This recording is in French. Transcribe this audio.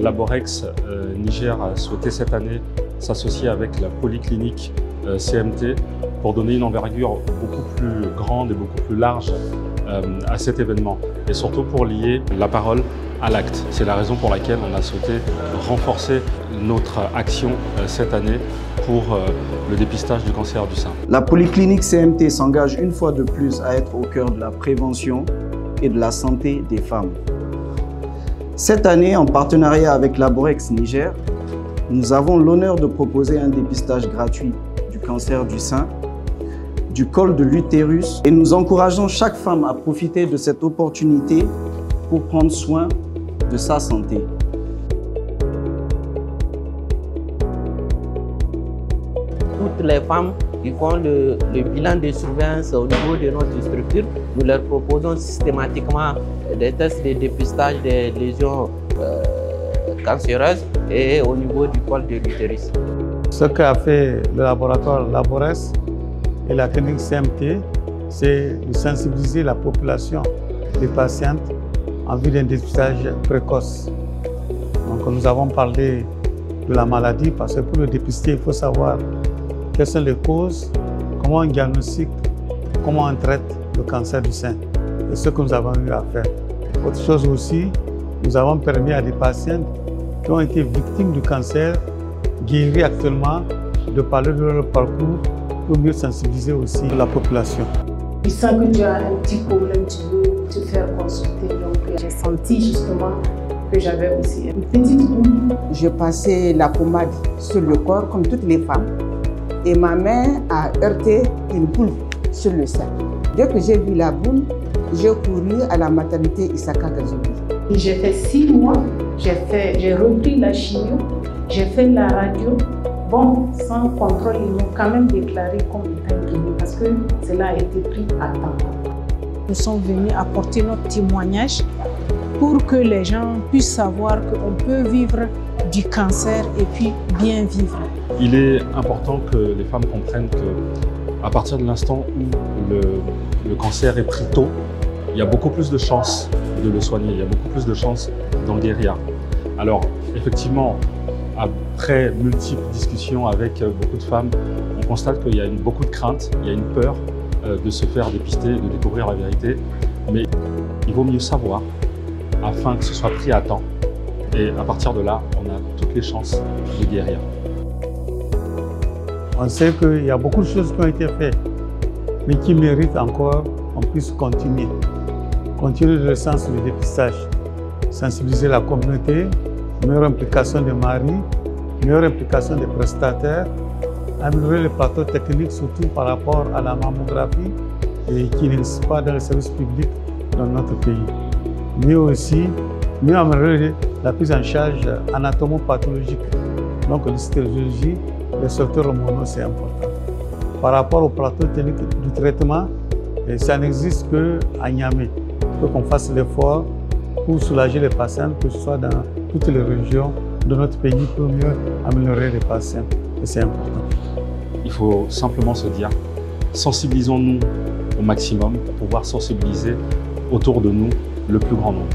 Laborex Niger a souhaité cette année s'associer avec la polyclinique CMT pour donner une envergure beaucoup plus grande et beaucoup plus large à cet événement et surtout pour lier la parole à l'acte. C'est la raison pour laquelle on a souhaité renforcer notre action cette année pour le dépistage du cancer du sein. La polyclinique CMT s'engage une fois de plus à être au cœur de la prévention et de la santé des femmes. Cette année, en partenariat avec Laborex Niger, nous avons l'honneur de proposer un dépistage gratuit du cancer du sein, du col de l'utérus et nous encourageons chaque femme à profiter de cette opportunité pour prendre soin de sa santé. Toutes les femmes qui font le bilan de surveillance au niveau de notre structure, nous leur proposons systématiquement des tests de dépistage des lésions cancéreuses et au niveau du col de l'utérus. Ce qu'a fait le laboratoire Laborex et la clinique CMT, c'est de sensibiliser la population des patientes en vue d'un dépistage précoce. Donc nous avons parlé de la maladie parce que pour le dépister, il faut savoir quelles sont les causes, comment on diagnostique, comment on traite le cancer du sein. C'est ce que nous avons eu à faire. Autre chose aussi, nous avons permis à des patientes qui ont été victimes du cancer, guéries actuellement, de parler de leur parcours pour mieux sensibiliser aussi la population. Tu sens que tu as un petit problème, tu veux te faire consulter. Donc j'ai senti justement que j'avais aussi une petite boule. Je passais la pommade sur le corps comme toutes les femmes et ma main a heurté une boule sur le sein. Dès que j'ai vu la boule, j'ai couru à la maternité Isaka Kazobi. J'ai fait 6 mois, j'ai repris la chimio, j'ai fait la radio. Bon, sans contrôle, ils m'ont quand même déclaré comme étant guéri parce que cela a été pris à temps. Nous sommes venus apporter notre témoignage pour que les gens puissent savoir qu'on peut vivre du cancer et puis bien vivre. Il est important que les femmes comprennent qu'à partir de l'instant où le cancer est pris tôt, il y a beaucoup plus de chances de le soigner, il y a beaucoup plus de chances d'en guérir. Alors, effectivement, après multiples discussions avec beaucoup de femmes, on constate qu'il y a beaucoup de crainte, il y a une peur de se faire dépister, de découvrir la vérité. Mais il vaut mieux savoir afin que ce soit pris à temps. Et à partir de là, on a toutes les chances de guérir. On sait qu'il y a beaucoup de choses qui ont été faites, mais qui méritent encore qu'on puisse continuer. Continuer le sens du dépistage, sensibiliser la communauté, meilleure implication des maris, meilleure implication des prestataires, améliorer les plateaux techniques, surtout par rapport à la mammographie et qui n'existe pas dans les services publics dans notre pays. Mais aussi, mieux améliorer la prise en charge anatomopathologique, donc l'hystérochirurgie, les secteurs hormonaux, c'est important. Par rapport au plateau technique du traitement, ça n'existe qu'à Niamey. Il faut qu'on fasse l'effort pour soulager les patients, que ce soit dans toutes les régions de notre pays pour mieux améliorer les patients. Et c'est important. Il faut simplement se dire, sensibilisons-nous au maximum pour pouvoir sensibiliser autour de nous le plus grand nombre.